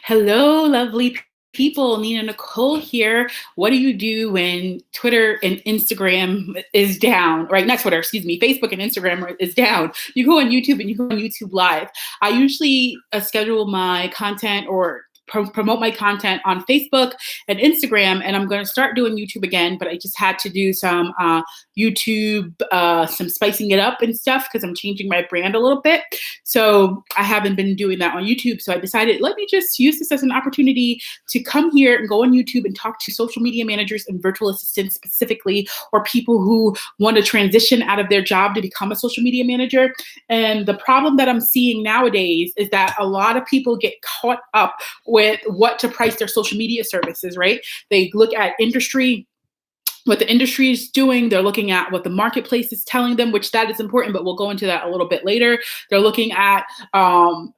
Hello, lovely people. Nina Nicole here. What do you do when Twitter and Instagram is down? Right, not Twitter, excuse me. Facebook and Instagram is down. You go on YouTube and you go on YouTube Live. I usually schedule my content or promote my content on Facebook and Instagram, and I'm going to start doing YouTube again. But I just had to do some YouTube, some spicing it up and stuff because I'm changing my brand a little bit. So I haven't been doing that on YouTube. So I decided, let me just use this as an opportunity to come here and go on YouTube and talk to social media managers and virtual assistants specifically, or people who want to transition out of their job to become a social media manager. And the problem that I'm seeing nowadays is that a lot of people get caught up with what to price their social media services, right? They look at what the industry is doing. They're looking at what the marketplace is telling them, which that is important, but we'll go into that a little bit later. They're looking at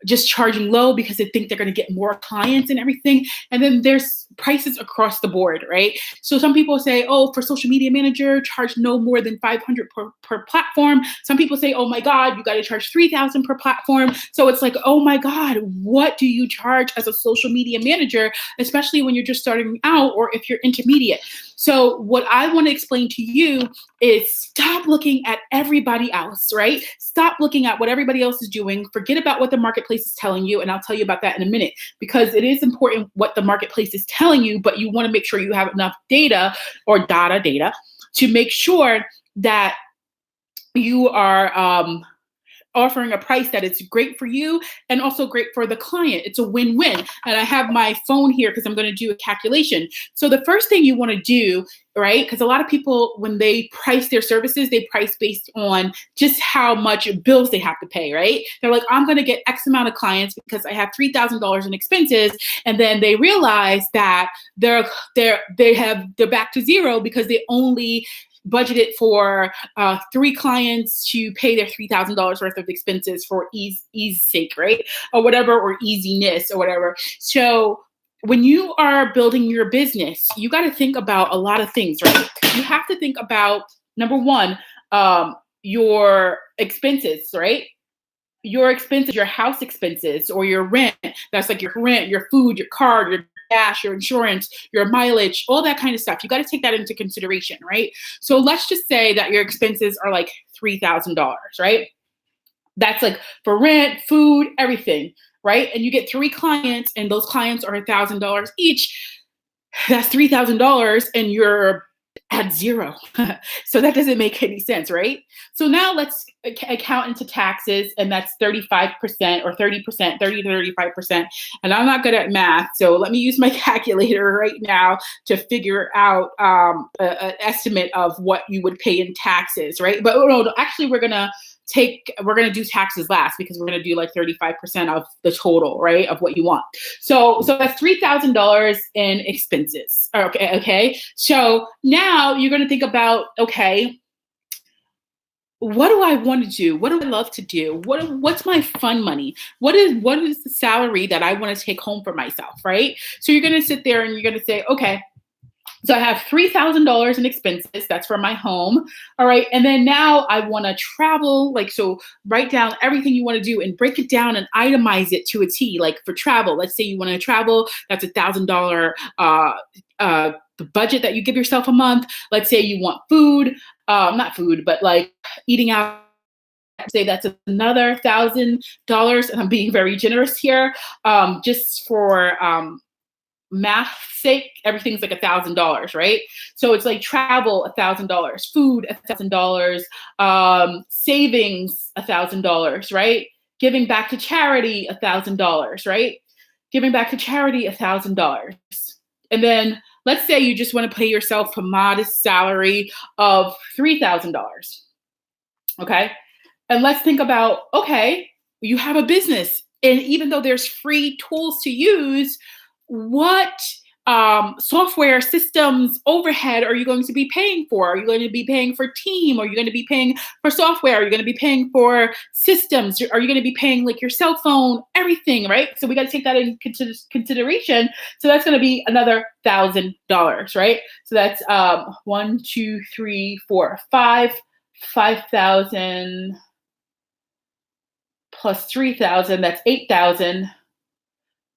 just charging low because they think they're going to get more clients and everything. And then there's prices across the board, right? So some people say, oh, for social media manager, charge no more than 500 per platform. Some people say, oh my God, you got to charge 3,000 per platform. So it's like, oh my God, what do you charge as a social media manager, especially when you're just starting out or if you're intermediate? So what I want to explain to you is stop looking at everybody else, right? Stop looking at what everybody else is doing. Forget about what the marketplace is telling you. And I'll tell you about that in a minute, because it is important what the marketplace is telling you, but you want to make sure you have enough data to make sure that you are offering a price that is great for you and also great for the client. It's a win-win. And I have my phone here because I'm going to do a calculation. So the first thing you want to do, right? Because a lot of people, when they price their services, they price based on just how much bills they have to pay, right? They're like, I'm going to get X amount of clients because I have $3,000 in expenses. And then they realize that they're back to zero because they only budgeted for 3 clients to pay their $3,000 worth of expenses for ease sake, right? Or whatever, or easiness or whatever. So when you are building your business, you got to think about a lot of things, right? You have to think about, number one, your expenses, right? Your expenses, your house expenses or your rent. That's like your rent, your food, your car, your gas, your insurance, your mileage, all that kind of stuff. You got to take that into consideration, right? So let's just say that your expenses are like $3,000, right? That's like for rent, food, everything, right? And you get 3 clients and those clients are $1,000 each. That's $3,000 and you're at zero. So that doesn't make any sense, right? So now let's account into taxes, and that's 35% or 30%, 30 to 35%. And I'm not good at math, so let me use my calculator right now to figure out an estimate of what you would pay in taxes, right? But no, actually, we're gonna do taxes last because we're gonna do like 35% of the total, right, of what you want. So that's $3,000 in expenses. Okay. So now you're gonna think about, okay, what do I want to do? What do I love to do? What's my fun money? What is the salary that I want to take home for myself, right? So you're gonna sit there and you're gonna say, okay, so I have $3,000 in expenses. That's for my home. All right. And then now I want to travel. So write down everything you want to do and break it down and itemize it to a T. Like for travel, let's say you want to travel. That's $1,000 the budget that you give yourself a month. Let's say you want food, not food, but like eating out. Say that's another $1,000. And I'm being very generous here, just for math sake, everything's like $1,000, right? So it's like travel, $1,000, food, $1,000, savings, $1,000, right? Giving back to charity, $1,000, right? Giving back to charity, $1,000. And then let's say you just want to pay yourself a modest salary of $3,000. Okay. And let's think about, okay, you have a business. And even though there's free tools to use, what software systems overhead are you going to be paying for? Are you going to be paying for team? Are you going to be paying for software? Are you going to be paying for systems? Are you going to be paying like your cell phone, everything, right? So we got to take that into consideration. So that's going to be another $1,000, right? So that's 1, 2, 3, 4, 5,000 plus 3,000. That's 8,000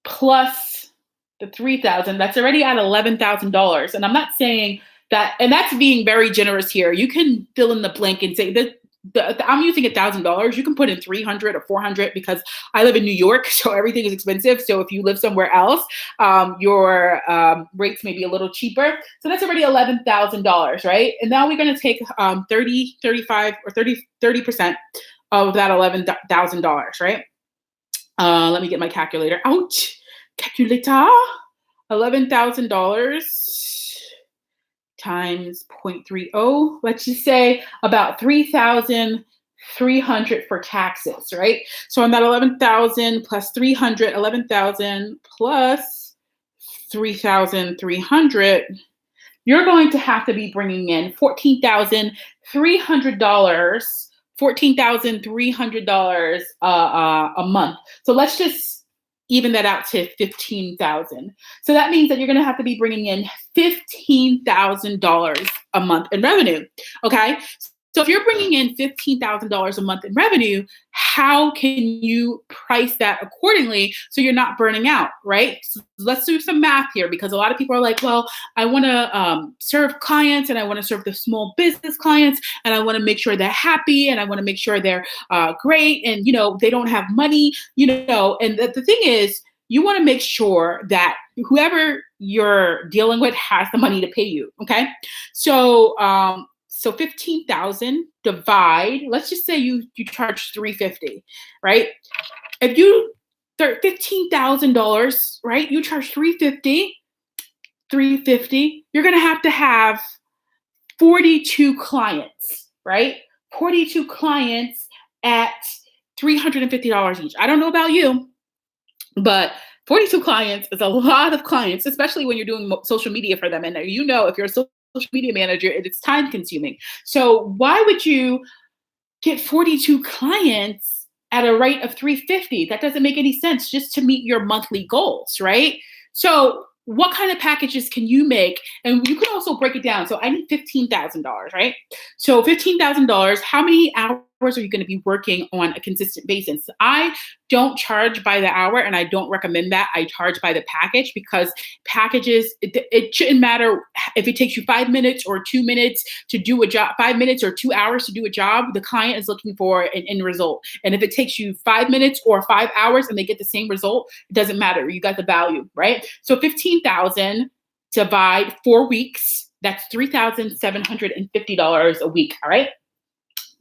plus the 3,000, that's already at $11,000. And I'm not saying that, and that's being very generous here. You can fill in the blank and say that I'm using $1,000. You can put in 300 or 400 because I live in New York, so everything is expensive. So if you live somewhere else, your rates may be a little cheaper. So that's already $11,000, right? And now we're going to take 30, 35, or 30% of that $11,000, right? Let me get my calculator out. Calculator. $11,000 times 0.30. Let's just say about 3,300 for taxes, right? So on that 11,000 plus 300, 11,000 plus 3,300, you're going to have to be bringing in $14,300, $14,300 a month. So let's just even that out to 15,000. So that means that you're going to have to be bringing in $15,000 a month in revenue. Okay. So if you're bringing in $15,000 a month in revenue, how can you price that accordingly so you're not burning out, right? So let's do some math here, because a lot of people are like, well, I want to serve clients, and I want to serve the small business clients, and I want to make sure they're happy, and I want to make sure they're great, and they don't have money, and the thing is, you want to make sure that whoever you're dealing with has the money to pay you. Okay. So 15,000 divide, let's just say you charge $350, right? If you $15,000, right? You charge $350, you're going to have 42 clients, right? 42 clients at $350 each. I don't know about you, but 42 clients is a lot of clients, especially when you're doing social media for them. And if you're a social media manager, it's time consuming. So why would you get 42 clients at a rate of $350? That doesn't make any sense, just to meet your monthly goals, right? So what kind of packages can you make? And you can also break it down. So I need $15,000, right? So $15,000, how many hours are you going to be working on a consistent basis? I don't charge by the hour, and I don't recommend that. I charge by the package, because packages, it shouldn't matter if it takes you 5 minutes or 2 minutes to do a job, 5 minutes or 2 hours to do a job. The client is looking for an end result. And if it takes you 5 minutes or 5 hours and they get the same result, it doesn't matter. You got the value, right? So 15,000 divide 4 weeks, that's $3,750 a week, all right?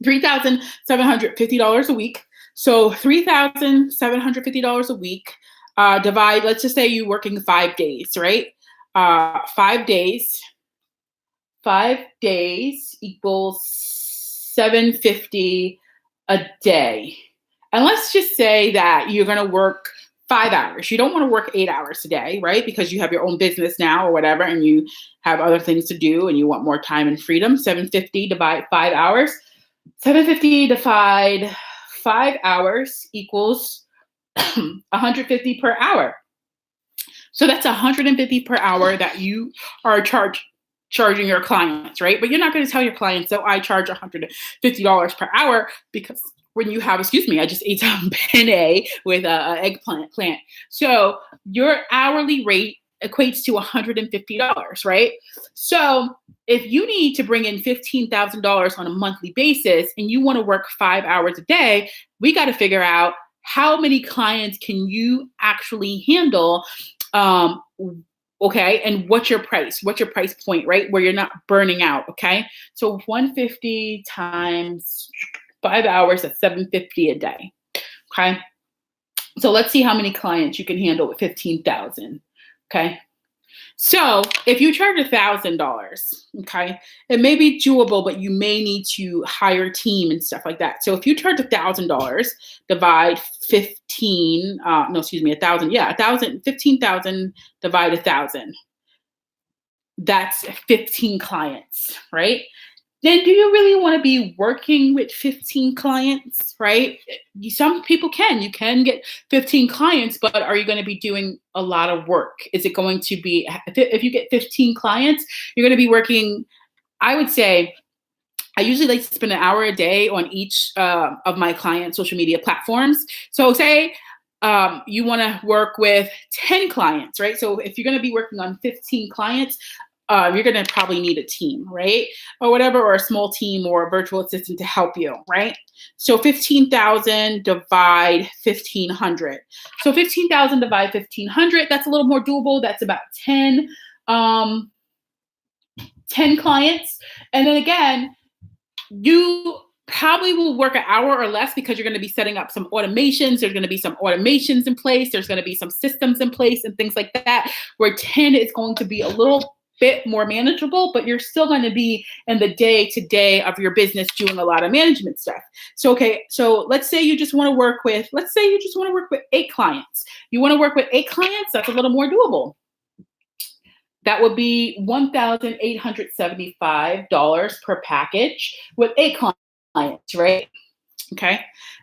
$3,750 a week. So $3,750 a week, divide, let's just say you're working 5 days, right? 5 days equals $750 a day. And let's just say that you're going to work 5 hours. You don't want to work 8 hours a day, right? Because you have your own business now or whatever, and you have other things to do and you want more time and freedom. 750 divide 5 hours. 750 divide 5 hours equals 150 per hour. So that's 150 per hour that you are charging your clients, right? But you're not going to tell your clients, so I charge $150 per hour, because when you have, I just ate some penne with an eggplant. So your hourly rate equates to $150, right? So if you need to bring in $15,000 on a monthly basis and you want to work 5 hours a day, we got to figure out how many clients can you actually handle, okay? And what's your price point, right? Where you're not burning out, okay? So 150 times 5 hours, that's $750 a day, okay? So let's see how many clients you can handle with 15,000. Okay. So if you charge $1,000, okay, it may be doable, but you may need to hire a team and stuff like that. So if you charge $1,000, divide 1,000. Yeah, 15,000 divide 1,000. That's 15 clients, right? Then do you really want to be working with 15 clients, right? Some people you can get 15 clients, but are you going to be doing a lot of work? Is it going to be, if you get 15 clients, you're going to be working, I would say, I usually like to spend an hour a day on each of my client social media platforms. So say you want to work with 10 clients, right? So if you're going to be working on 15 clients, you're going to probably need a team, right? Or whatever, or a small team or a virtual assistant to help you, right? So 15,000 divide 1,500. So 15,000 divide 1,500, that's a little more doable. That's about 10 clients. And then again, you probably will work an hour or less because you're going to be setting up some automations. There's going to be some automations in place. There's going to be some systems in place and things like that, where 10 is going to be a little bit more manageable, but you're still going to be in the day-to-day of your business doing a lot of management stuff. So, okay, so let's say you just want to work with, 8 clients. You want to work with 8 clients, that's a little more doable. That would be $1,875 per package with 8 clients, right? Okay.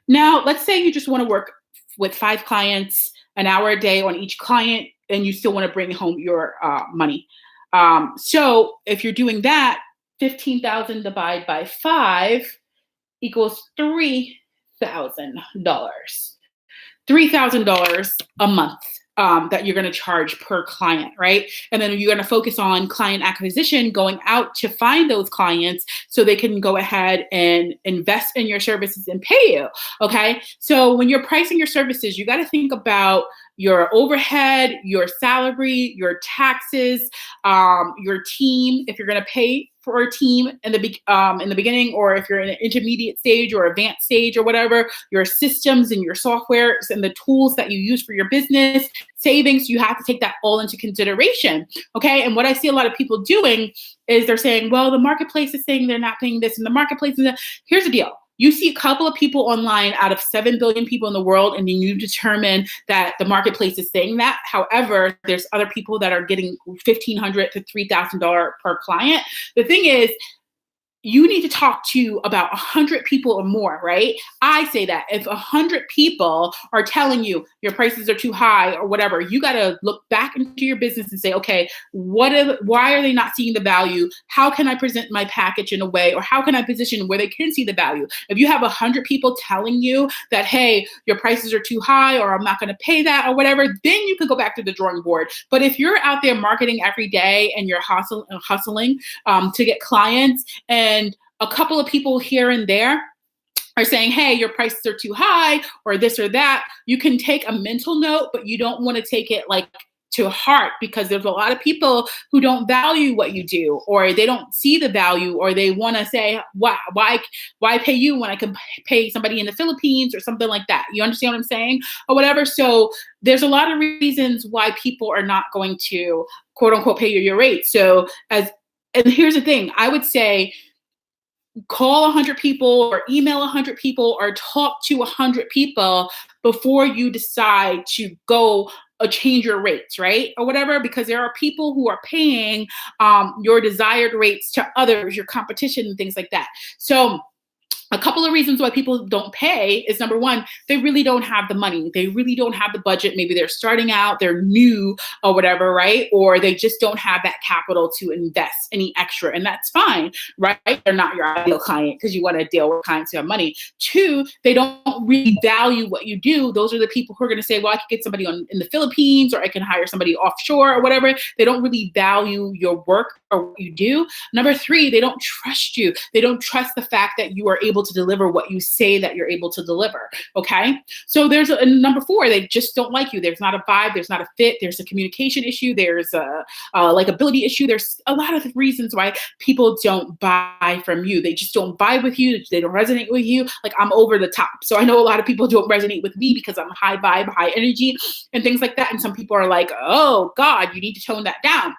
Now, let's say you just want to work with 5 clients, an hour a day on each client, and you still want to bring home your money. So if you're doing that, 15,000 divided by 5 equals $3,000. $3,000 a month. That you're going to charge per client, right? And then you're going to focus on client acquisition, going out to find those clients so they can go ahead and invest in your services and pay you, okay? So when you're pricing your services, you got to think about your overhead, your salary, your taxes, your team, if you're going to pay for a team in the beginning, or if you're in an intermediate stage or advanced stage or whatever, your systems and your softwares and the tools that you use for your business, savings, you have to take that all into consideration, okay? And what I see a lot of people doing is they're saying, well, the marketplace is saying they're not paying this, and the marketplace is that. Here's the deal. You see a couple of people online out of 7 billion people in the world, and then you determine that the marketplace is saying that. However, there's other people that are getting $1,500 to $3,000 per client. The thing is, you need to talk to about 100 people or more, right? I say that if 100 people are telling you your prices are too high or whatever, you got to look back into your business and say, okay, why are they not seeing the value? How can I present my package in a way, or how can I position where they can see the value? If you have 100 people telling you that, hey, your prices are too high, or I'm not going to pay that or whatever, then you could go back to the drawing board. But if you're out there marketing every day and you're hustling to get clients, and a couple of people here and there are saying, hey, your prices are too high or this or that, you can take a mental note, but you don't want to take it like to heart, because there's a lot of people who don't value what you do, or they don't see the value, or they want to say, why pay you when I can pay somebody in the Philippines or something like that. You understand what I'm saying? Or whatever. So there's a lot of reasons why people are not going to quote unquote pay you your rate. So and here's the thing, I would say, call 100 people or email 100 people or talk to 100 people before you decide to go change your rates, right? Or whatever, because there are people who are paying your desired rates to others, your competition and things like that. So a couple of reasons why people don't pay is, number one, they really don't have the money. They really don't have the budget. Maybe they're starting out, they're new or whatever, right? Or they just don't have that capital to invest any extra. And that's fine, right? They're not your ideal client because you want to deal with clients who have money. 2, they don't really value what you do. Those are the people who are going to say, well, I could get somebody in the Philippines, or I can hire somebody offshore or whatever. They don't really value your work or what you do. Number 3, they don't trust you. They don't trust the fact that you are able to deliver what you say that you're able to deliver. Okay. So there's number 4, they just don't like you. There's not a vibe. There's not a fit. There's a communication issue. There's a likability issue. There's a lot of reasons why people don't buy from you. They just don't vibe with you. They don't resonate with you. Like, I'm over the top. So I know a lot of people don't resonate with me because I'm high vibe, high energy and things like that. And some people are like, oh God, you need to tone that down.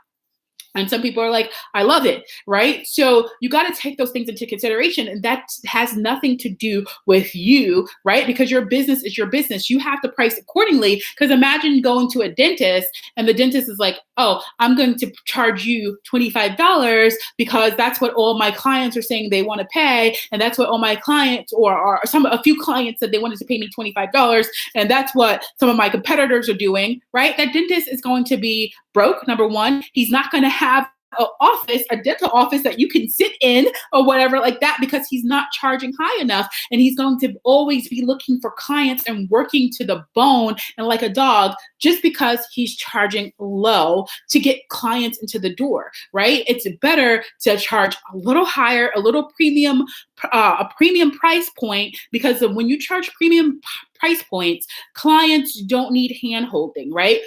And some people are like, I love it, right? So you got to take those things into consideration. And that has nothing to do with you, right? Because your business is your business. You have to price accordingly. Because imagine going to a dentist and the dentist is like, oh, I'm going to charge you $25 because that's what all my clients are saying they want to pay. And that's what all my clients, or a few clients said they wanted to pay me $25. And that's what some of my competitors are doing, right? That dentist is going to be broke, number one. He's not going to have an office, a dental office that you can sit in or whatever like that, because he's not charging high enough. And he's going to always be looking for clients and working to the bone and like a dog, just because he's charging low to get clients into the door, right? It's better to charge a little higher, a little premium, a premium price point, because when you charge premium price points, clients don't need hand holding, right?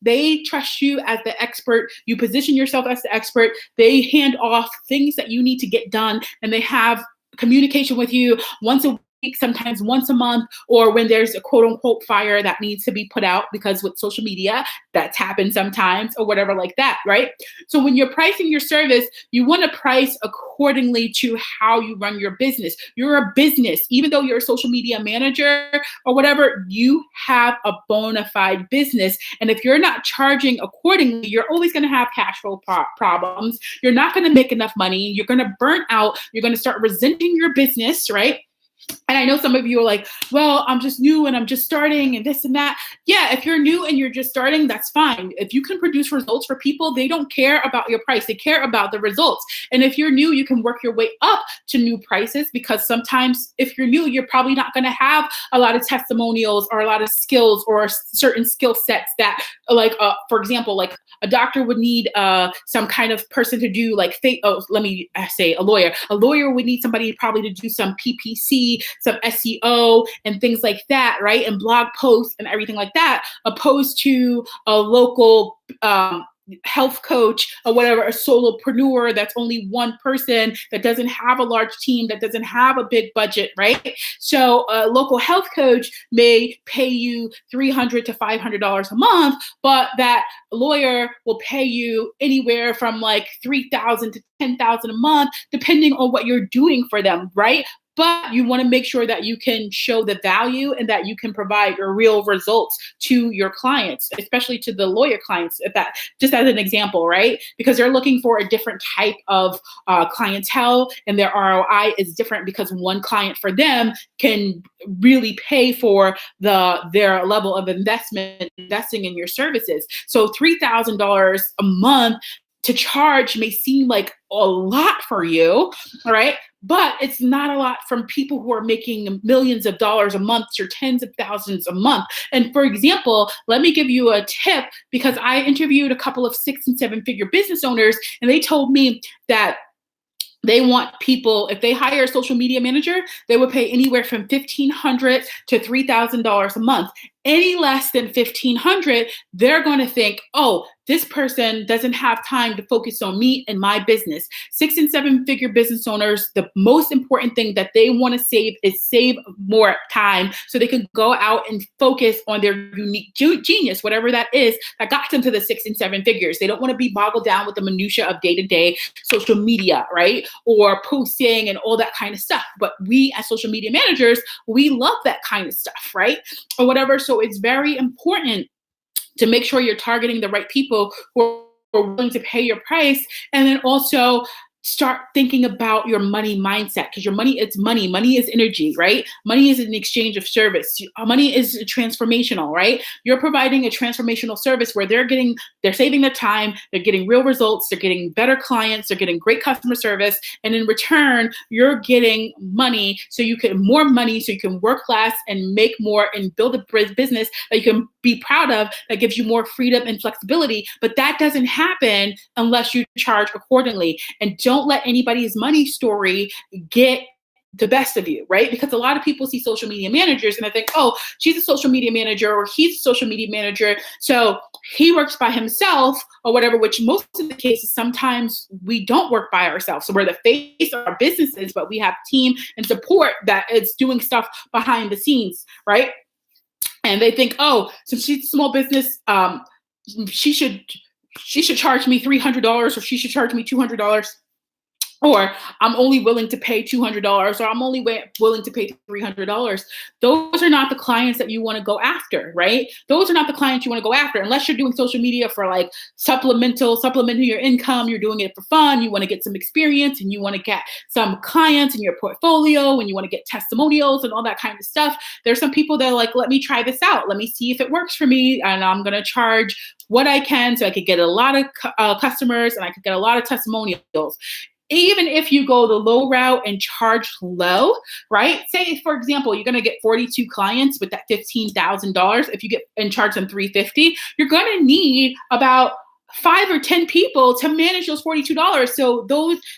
They trust you as the expert. You position yourself as the expert. They hand off things that you need to get done, and they have communication with you once a week, sometimes once a month, or when there's a quote unquote fire that needs to be put out, because with social media, that's happened sometimes or whatever like that, right? So when you're pricing your service, you want to price accordingly to how you run your business. You're a business, even though you're a social media manager or whatever, you have a bona fide business. And if you're not charging accordingly, you're always going to have cash flow problems. You're not going to make enough money. You're going to burn out. You're going to start resenting your business, right? And I know some of you are like, well, I'm just new and I'm just starting and this and that. Yeah, if you're new and you're just starting, that's fine. If you can produce results for people, they don't care about your price. They care about the results. And if you're new, you can work your way up to new prices, because sometimes if you're new, you're probably not going to have a lot of testimonials or a lot of skills or certain skill sets that, like, for example, like a doctor would need some kind of person to do like, let me say a lawyer. A lawyer would need somebody probably to do some PPC, some SEO and things like that, right? And blog posts and everything like that, opposed to a local health coach or whatever, a solopreneur that's only one person, that doesn't have a large team, that doesn't have a big budget, right? So a local health coach may pay you $300 to $500 a month, but that lawyer will pay you anywhere from like $3,000 to $10,000 a month, depending on what you're doing for them, right? But you want to make sure that you can show the value and that you can provide your real results to your clients, especially to the lawyer clients, if that, just as an example, right? Because they're looking for a different type of clientele, and their ROI is different, because one client for them can really pay for their level of investing in your services. So $3,000 a month to charge may seem like a lot for you, all right? But it's not a lot from people who are making millions of dollars a month or tens of thousands a month. And for example, let me give you a tip, because I interviewed a couple of 6 and 7 figure business owners, and they told me that they want people, if they hire a social media manager, they would pay anywhere from $1,500 to $3,000 a month. Any less than $1,500, they're going to think, oh, this person doesn't have time to focus on me and my business. 6 and 7 figure business owners, the most important thing that they want to save is save more time, so they can go out and focus on their unique genius, whatever that is that got them to the 6 and 7 figures. They don't want to be boggled down with the minutia of day-to-day social media, right? Or posting and all that kind of stuff. But we as social media managers, we love that kind of stuff, right? Or whatever. So it's very important to make sure you're targeting the right people who are willing to pay your price. And then also start thinking about your money mindset, because your money, it's money. Money is energy, right? Money is an exchange of service. Money is transformational, right? You're providing a transformational service where they're saving their time, they're getting real results, they're getting better clients, they're getting great customer service. And in return, you're getting money, so you can work less and make more and build a business that you can be proud of, that gives you more freedom and flexibility. But that doesn't happen unless you charge accordingly. And don't let anybody's money story get the best of you, right? Because a lot of people see social media managers and they think, oh, she's a social media manager or he's a social media manager, so he works by himself or whatever, which most of the cases, sometimes we don't work by ourselves. So we're the face of our businesses, but we have team and support that is doing stuff behind the scenes, right? And they think, oh, since she's a small business, she should charge me $300 or she should charge me $200. or I'm only willing to pay $200, or I'm only willing to pay $300. Those are not the clients that you want to go after, right? Those are not the clients you want to go after unless you're doing social media for like supplementing your income. You're doing it for fun. You want to get some experience and you want to get some clients in your portfolio and you want to get testimonials and all that kind of stuff. There's some people that are like, let me try this out. Let me see if it works for me. And I'm going to charge what I can so I could get a lot of customers and I could get a lot of testimonials. Even if you go the low route and charge low, right? Say, for example, you're going to get 42 clients with that $15,000. If you get and charge them $350, you're going to need about 5 or 10 people to manage those $42. So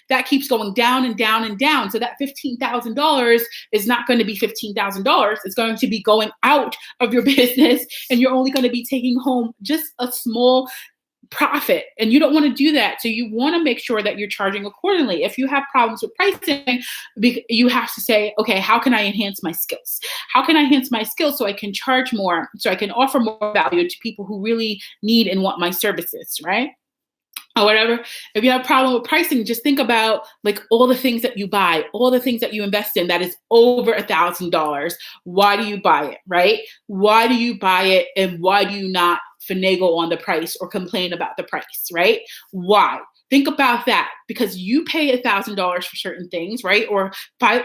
that keeps going down and down and down. So that $15,000 is not going to be $15,000. It's going to be going out of your business, and you're only going to be taking home just a small profit, and you don't want to do that. So you want to make sure that you're charging accordingly. If you have problems with pricing, you have to say, okay, how can I enhance my skills? How can I enhance my skills so I can charge more, so I can offer more value to people who really need and want my services, right? Or whatever. If you have a problem with pricing, just think about like all the things that you buy, all the things that you invest in that is over $1,000. Why do you buy it, right? Why do you buy it, and why do you not finagle on the price or complain about the price, right? Why? Think about that, because you pay $1,000 for certain things, right? Or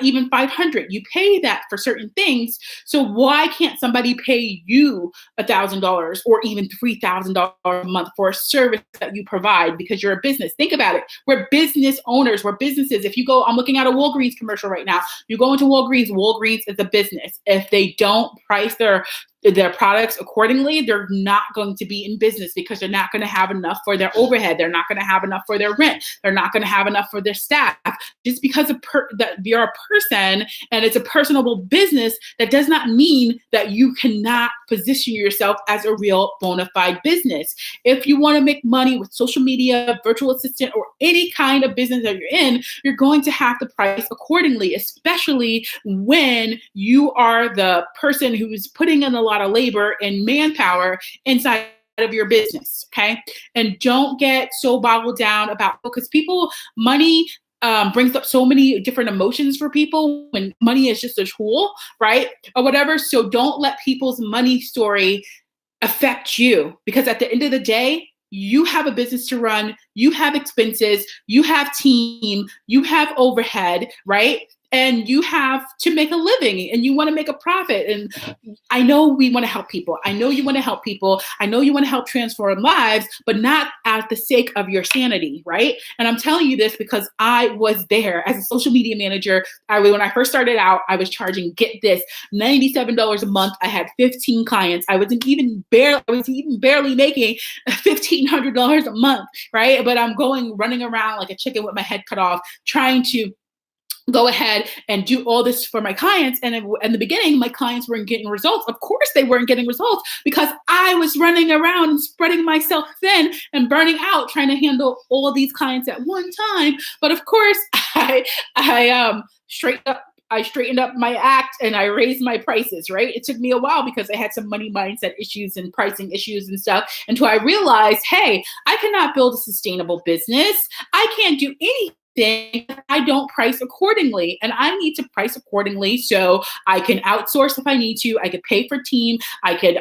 even 500. You pay that for certain things. So why can't somebody pay you $1,000 or even $3,000 a month for a service that you provide because you're a business? Think about it. We're business owners. We're businesses. If you go, I'm looking at a Walgreens commercial right now. You go into Walgreens. Walgreens is a business. If they don't price their products accordingly, they're not going to be in business because they're not going to have enough for their overhead. They're not going to have enough for their rent. They're not going to have enough for their staff. Just because that you're a person and it's a personable business, that does not mean that you cannot position yourself as a real bona fide business. If you want to make money with social media, virtual assistant, or any kind of business that you're in, you're going to have to price accordingly, especially when you are the person who's putting in a lot of labor and manpower inside of your business, okay? And don't get so boggled down about, because money brings up so many different emotions for people when money is just a tool, right? Or whatever. So don't let people's money story affect you, because at the end of the day, you have a business to run, you have expenses, you have team, you have overhead, right? And you have to make a living and you want to make a profit. And I know we want to help people. I know you want to help people. I know you want to help transform lives, but not at the sake of your sanity, right? And I'm telling you this because I was there as a social media manager. When I first started out, I was charging, get this, $97 a month. I had 15 clients. I was even barely making $1,500 a month, right? But I'm running around like a chicken with my head cut off, trying to go ahead and do all this for my clients. And in the beginning, my clients weren't getting results. Of course they weren't getting results because I was running around and spreading myself thin and burning out, trying to handle all these clients at one time. But of course, I straightened up my act and I raised my prices, right? It took me a while because I had some money mindset issues and pricing issues and stuff until I realized, hey, I cannot build a sustainable business. I can't do anything. I don't price accordingly, and I need to price accordingly so I can outsource if I need to. I could pay for team. I could,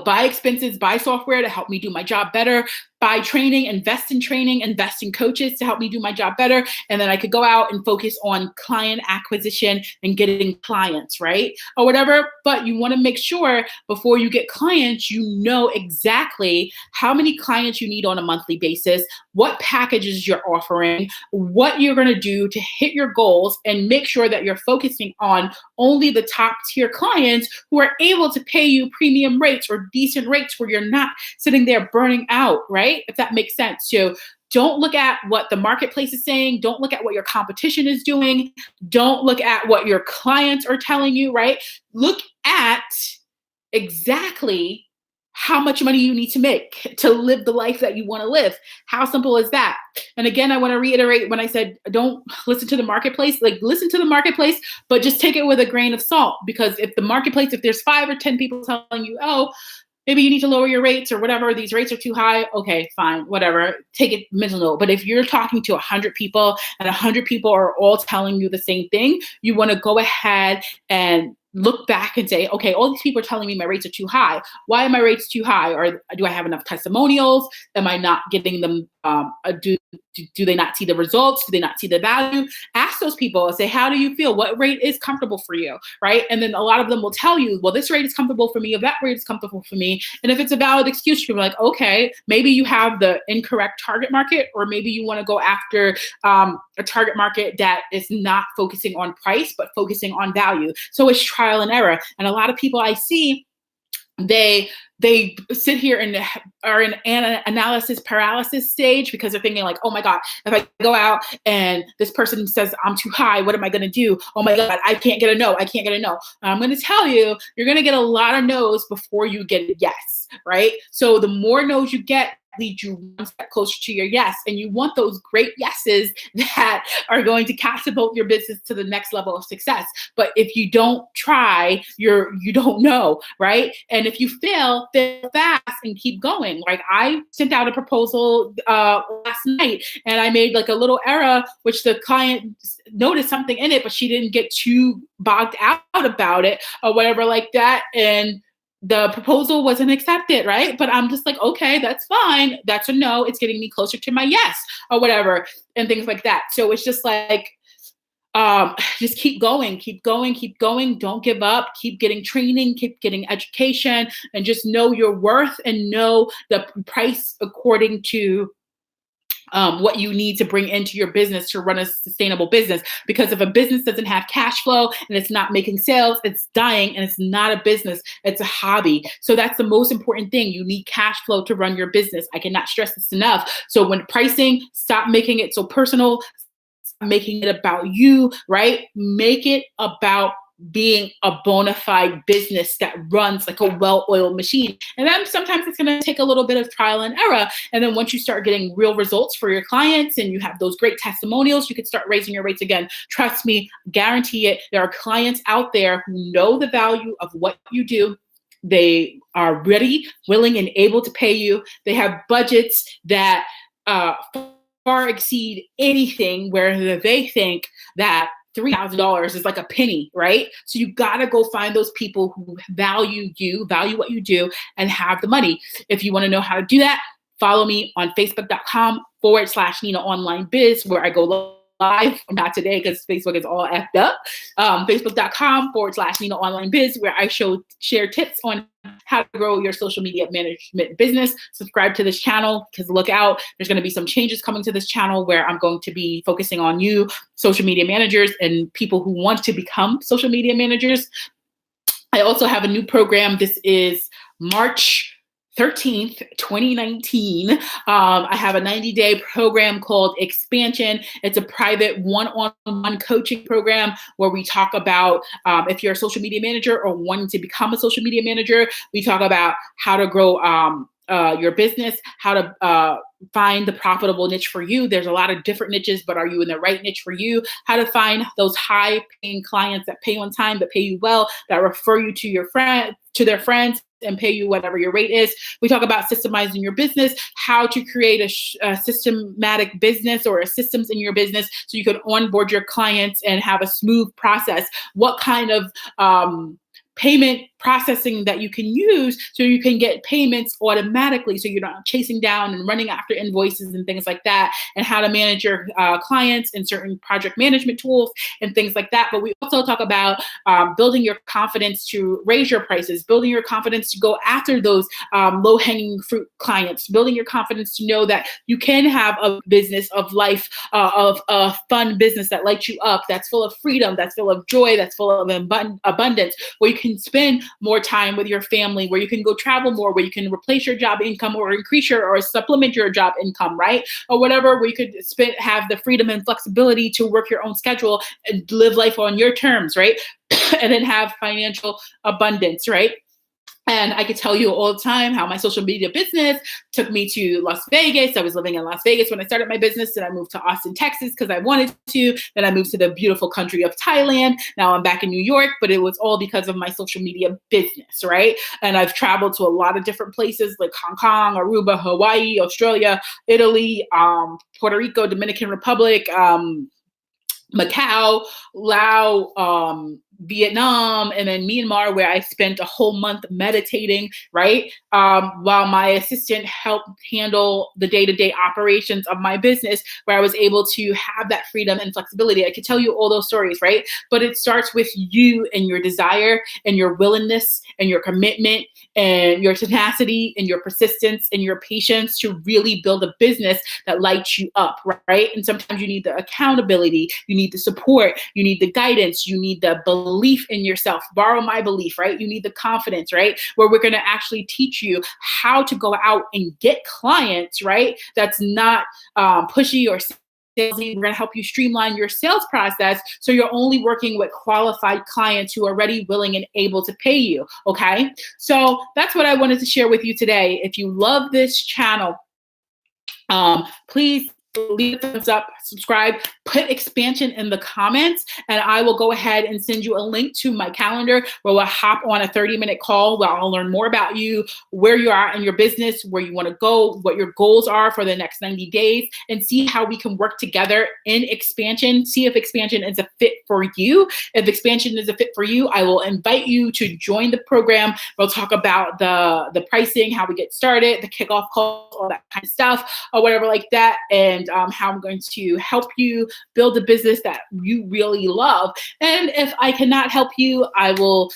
buy expenses, buy software to help me do my job better, buy training, invest in coaches to help me do my job better. And then I could go out and focus on client acquisition and getting clients, right? Or whatever. But you want to make sure before you get clients, you know exactly how many clients you need on a monthly basis, what packages you're offering, what you're going to do to hit your goals, and make sure that you're focusing on only the top tier clients who are able to pay you premium rates or decent rates where you're not sitting there burning out, right? If that makes sense. So don't look at what the marketplace is saying. Don't look at what your competition is doing. Don't look at what your clients are telling you, right? Look at exactly how much money you need to make to live the life that you want to live. How simple is that? And again, I want to reiterate when I said, don't listen to the marketplace, like listen to the marketplace, but just take it with a grain of salt. Because if there's 5 or 10 people telling you, oh, maybe you need to lower your rates or whatever. These rates are too high. Okay, fine, whatever. Take it mental note. But if you're talking to 100 people and 100 people are all telling you the same thing, you want to go ahead and look back and say, okay, all these people are telling me my rates are too high. Why are my rates too high? Or do I have enough testimonials? Am I not getting them? Do they not see the results? Do they not see the value? Ask those people and say, how do you feel? What rate is comfortable for you, right? And then a lot of them will tell you, well, this rate is comfortable for me, or that rate is comfortable for me. And if it's a valid excuse, you're like, okay, maybe you have the incorrect target market, or maybe you want to go after a target market that is not focusing on price, but focusing on value. So it's trial and error. And a lot of people I see, they sit here and are in an analysis paralysis stage, because they're thinking like, oh my God, if I go out and this person says I'm too high, what am I going to do? Oh my God, I can't get a no. I can't get a no. I'm going to tell you, you're going to get a lot of no's before you get a yes, right? So the more no's you get, lead you one step closer to your yes. And you want those great yeses that are going to catapult your business to the next level of success. But if you don't try, you don't know, right? And if you fail fast and keep going. Like I sent out a proposal last night and I made like a little error, which the client noticed something in it, but she didn't get too bogged out about it or whatever like that. And the proposal wasn't accepted, right? But I'm just like, okay, that's fine. That's a no. It's getting me closer to my yes or whatever, and things like that. So it's just like, just keep going, keep going, keep going. Don't give up. Keep getting training, keep getting education, and just know your worth and know the price according to what you need to bring into your business to run a sustainable business. Because if a business doesn't have cash flow and it's not making sales, it's dying, and it's not a business, it's a hobby. So that's the most important thing. You need cash flow to run your business. I cannot stress this enough. So when pricing, stop making it so personal, stop making it about you, right? Make it about being a bona fide business that runs like a well-oiled machine. And then sometimes it's going to take a little bit of trial and error. And then once you start getting real results for your clients and you have those great testimonials, you can start raising your rates again. Trust me, guarantee it. There are clients out there who know the value of what you do. They are ready, willing, and able to pay you. They have budgets that far exceed anything, where they think that $3,000 is like a penny, right? So you got to go find those people who value you, value what you do, and have the money. If you want to know how to do that, follow me on facebook.com/Nina Online Biz, where I go live. Not today because Facebook is all effed up. Facebook.com/Nina Online Biz, where I share tips on how to grow your social media management business. Subscribe to this channel, because look out, there's going to be some changes coming to this channel where I'm going to be focusing on you social media managers and people who want to become social media managers. I also have a new program. This is March 13th, 2019. I have a 90-day program called Expansion. It's a private one-on-one coaching program where we talk about if you're a social media manager or wanting to become a social media manager, we talk about how to grow your business, how to find the profitable niche for you. There's a lot of different niches, but are you in the right niche for you? How to find those high-paying clients that pay on time, that pay you well, that refer you to your friend, to their friends, and pay you whatever your rate is. We talk about systemizing your business, how to create a systematic business or a systems in your business so you can onboard your clients and have a smooth process. What kind of payment processing that you can use so you can get payments automatically, so you're not chasing down and running after invoices and things like that, and how to manage your clients and certain project management tools and things like that. But we also talk about building your confidence to raise your prices, building your confidence to go after those low-hanging fruit clients, building your confidence to know that you can have a business of life, of a fun business that lights you up, that's full of freedom, that's full of joy, that's full of abundance, where you can spend more time with your family, where you can go travel more, where you can replace your job income or increase your or supplement your job income, right? Or whatever, where you could have the freedom and flexibility to work your own schedule and live life on your terms, right? And then have financial abundance, right? And I could tell you all the time how my social media business took me to Las Vegas. I was living in Las Vegas when I started my business. Then I moved to Austin, Texas, because I wanted to. Then I moved to the beautiful country of Thailand. Now I'm back in New York, but it was all because of my social media business, right? And I've traveled to a lot of different places like Hong Kong, Aruba, Hawaii, Australia, Italy, Puerto Rico, Dominican Republic, Macau, Laos, Vietnam, and then Myanmar, where I spent a whole month meditating, right? While my assistant helped handle the day-to-day operations of my business, where I was able to have that freedom and flexibility. I could tell you all those stories, right? But it starts with you and your desire and your willingness and your commitment and your tenacity and your persistence and your patience to really build a business that lights you up, right? And sometimes you need the accountability, you need the support, you need the guidance, you need the belief in yourself. Borrow my belief, right? You need the confidence, right? Where we're going to actually teach you how to go out and get clients, right? That's not pushy or salesy. We're going to help you streamline your sales process so you're only working with qualified clients who are ready, willing, and able to pay you. Okay. So that's what I wanted to share with you today. If you love this channel, please leave a thumbs up, subscribe, put expansion in the comments, and I will go ahead and send you a link to my calendar where we'll hop on a 30-minute call where I'll learn more about you, where you are in your business, where you want to go, what your goals are for the next 90 days, and see how we can work together in expansion. See if expansion is a fit for you. If expansion is a fit for you, I will invite you to join the program. We'll talk about the pricing, how we get started, the kickoff calls, all that kind of stuff, or whatever like that, and how I'm going to help you build a business that you really love. And if I cannot help you, I will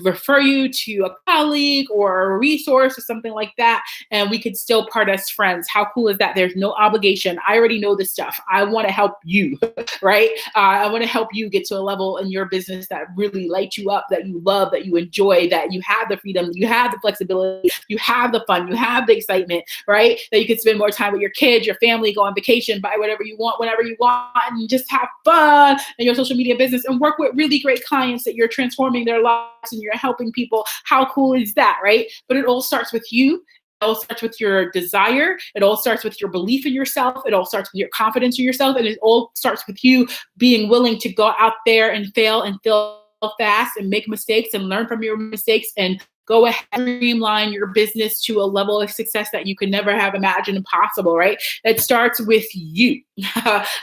refer you to a colleague or a resource or something like that, and we could still part as friends. How cool is that? There's no obligation. I already know this stuff. I want to help you, right? I want to help you get to a level in your business that really lights you up, that you love, that you enjoy, that you have the freedom, you have the flexibility, you have the fun, you have the excitement, right? That you can spend more time with your kids, your family, go on vacation, buy whatever you want, whenever you want, and just have fun in your social media business and work with really great clients that you're transforming their lives and you're helping people. How cool is that, right? But it all starts with you. It all starts with your desire. It all starts with your belief in yourself. It all starts with your confidence in yourself. And it all starts with you being willing to go out there and fail fast and make mistakes and learn from your mistakes and go ahead and streamline your business to a level of success that you could never have imagined possible, right? It starts with you.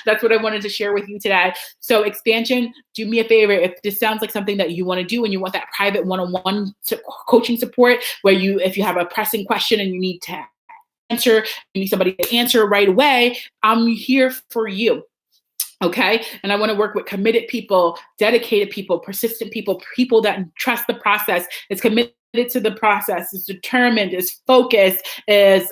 That's what I wanted to share with you today. So expansion, do me a favor. If this sounds like something that you want to do and you want that private one-on-one coaching support where if you have a pressing question and you need to answer, you need somebody to answer right away, I'm here for you. Okay. And I want to work with committed people, dedicated people, persistent people, people that trust the process, is committed to the process, is determined, is focused, is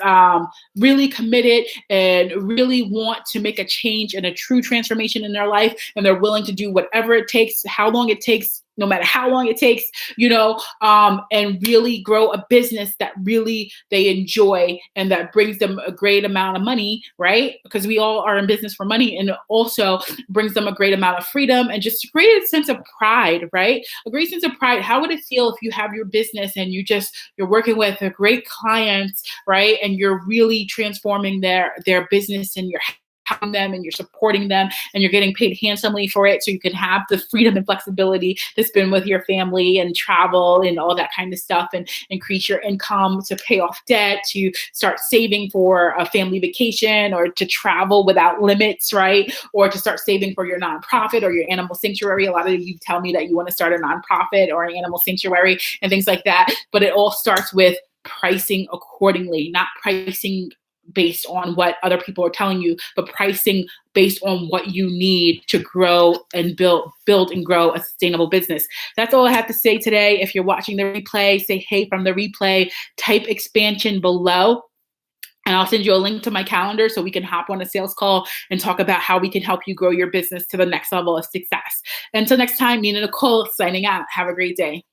really committed and really want to make a change and a true transformation in their life. And they're willing to do whatever it takes, how long it takes, no matter how long it takes, and really grow a business that really they enjoy and that brings them a great amount of money, right? Because we all are in business for money, and it also brings them a great amount of freedom and just a great sense of pride, right? A great sense of pride. How would it feel if you have your business and you're working with a great clients, right? And you're really transforming their business and you're helping them and you're supporting them and you're getting paid handsomely for it so you can have the freedom and flexibility to spend with your family and travel and all that kind of stuff and increase your income to pay off debt, to start saving for a family vacation or to travel without limits, right? Or to start saving for your nonprofit or your animal sanctuary. A lot of you tell me that you want to start a nonprofit or an animal sanctuary and things like that. But it all starts with pricing accordingly, not pricing based on what other people are telling you, but pricing based on what you need to grow and build and grow a sustainable business. That's all I have to say today. If you're watching the replay, say hey from the replay, type expansion below. And I'll send you a link to my calendar so we can hop on a sales call and talk about how we can help you grow your business to the next level of success. Until next time, Nina Nicole signing out. Have a great day.